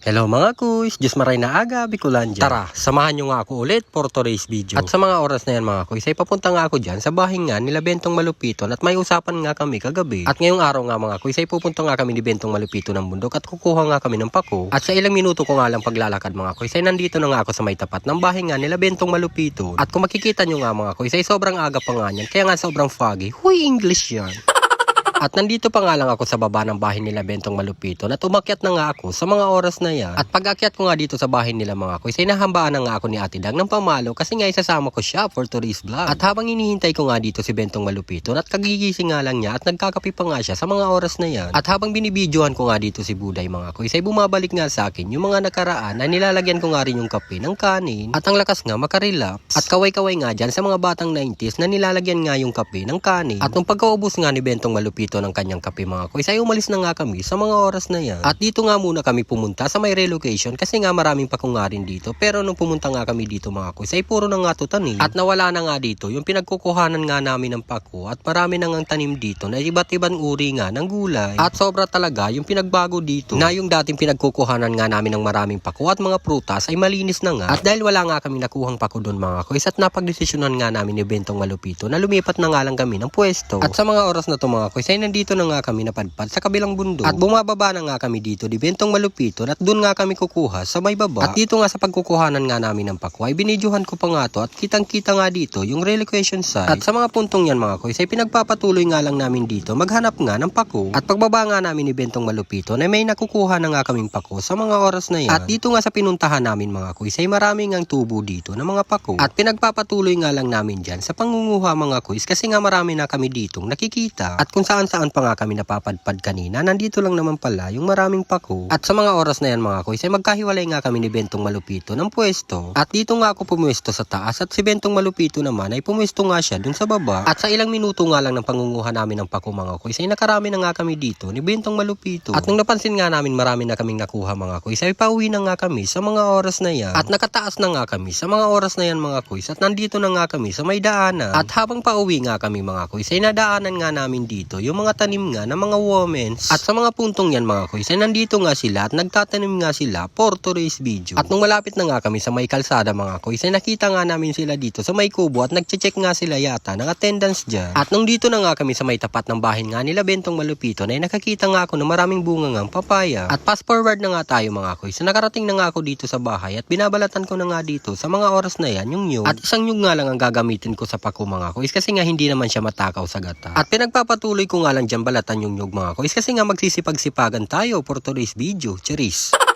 Hello mga kuys, Diyos maray na aga, Bicolandia. Tara, samahan nyo nga ako ulit for today's video. At sa mga oras na yan mga kuys, ay papunta nga ako dyan sa bahay nga nila Bentong Malupiton at may usapan nga kami kagabi. At ngayong araw nga mga kuys, ay pupunta nga kami ni Bentong Malupiton ng bundok at kukuha nga kami ng pako. At sa ilang minuto ko nga lang paglalakad mga kuys, ay nandito na nga ako sa may tapat ng bahay nga nila Bentong Malupiton. At kung makikita nyo nga mga kuys, ay sobrang aga pa nga niyan, kaya nga sobrang foggy. Huy, English yan. At nandito pa nga lang ako sa baba ng bahay nila Bentong Malupiton at umakyat na nga ako sa mga oras na yan. At pag-akyat ko nga dito sa bahay nila mga kuys, ay nahambaan na nga ako ni Ate Dag ng pamalo kasi nga isasama ko siya for today's vlog. At habang hinihintay ko nga dito si Bentong Malupiton at kagigising nga lang niya at nagkakape pa nga siya sa mga oras na yan. At habang binibidyohan ko nga dito si Buday mga kuys, ay bumabalik nga sa akin yung mga nakaraan na nilalagyan ko nga rin yung kape ng kanin. At ang lakas nga makarelax. At kaway-kaway nga dyan sa mga batang 90s na nilalagyan nga yung kape ng kanin. At nung pagkaubos nga ni Bentong Malupiton ng kanyang kape mga kuys, ay umalis na nga kami sa mga oras na yan. At dito nga muna kami pumunta sa may relocation kasi nga maraming pako nga rin dito. Pero nung pumunta nga kami dito mga kuys, ay puro na nga to tanim. At nawala na nga dito yung pinagkukuhanan nga namin ng pako at marami na nga tanim dito na iba't ibang uri nga ng gulay. At sobra talaga yung pinagbago dito na yung dating pinagkukuhanan nga namin ng maraming pako at mga prutas ay malinis na nga. At dahil wala nga kami nakuhang pako doon mga kuys, at napagdesisyonan nga namin ni Bentong Malupiton na lumipat na nga lang kami ng pwesto. At sa mga oras na to mga kuys, ay nandito na nga kami napadpad sa kabilang bundok. At bumababa na nga kami dito di Bentong Malupiton at doon nga kami kukuha sa may baba. At dito nga sa pagkukuhanan nga namin ng pako ay binidyohan ko pa nga to at kitang-kita nga dito yung relocation site. At sa mga puntong yan mga kuys ay pinagpapatuloy nga lang namin dito maghanap nga ng pako. At pagbaba nga namin ni Bentong Malupiton ay may nakukuha na nga kaming pako sa mga oras na yan. At dito nga sa pinuntahan namin mga kuys ay maraming ang tubo dito ng mga pako. At pinagpapatuloy nga lang namin dyan sa pangunguha mga kuys kasi nga marami na kami ditong nakikita. At kung saan-saan pa nga kami napapadpad kanina, nandito lang naman pala yung maraming pako. At sa mga oras na yan mga kuys ay magkahiwalay nga kami ni Bentong Malupiton ng pwesto. At dito nga ako pumwesto sa taas at si Bentong Malupiton naman ay pumwesto nga siya dun sa baba. At sa ilang minuto nga lang ng pangunguha namin ng pako mga kuys ay nakarami na nga kami dito ni Bentong Malupiton. At nung napansin nga namin marami na kaming nakuha mga kuys ay pauwi na nga kami sa mga oras na yan. At nakataas na nga kami sa mga oras na yan mga kuys at nandito na nga kami sa may daanan. At habang pauwi nga kami mga kuys ay nadaanan nga namin dito yung mga tanim nga ng mga womens. At sa mga puntong yan mga kuys ay nandito nga sila at nagtatanim nga sila for today's video. At nung malapit na nga kami sa may kalsada mga kuys ay nakita nga namin sila dito sa may kubo at nagche-check nga sila yata ng attendance dyan. At nung dito na nga kami sa may tapat ng bahay nga nila Bentong Malupiton ay nakakita nga ako ng maraming bunga ngang papaya. At fast forward na nga tayo mga kuys. Nakarating na nga ako dito sa bahay at binabalatan ko na nga dito sa mga oras na yan yung nyug. At isang nyug nga lang ang gagamitin ko sa pako mga kuys kasi nga hindi naman siya matakaw sa gata. At pinagpapatuloy ko nga lang dyan balatan yung nyug mga kuys kasi nga magsisipag-sipagan tayo for today's video. Cheers!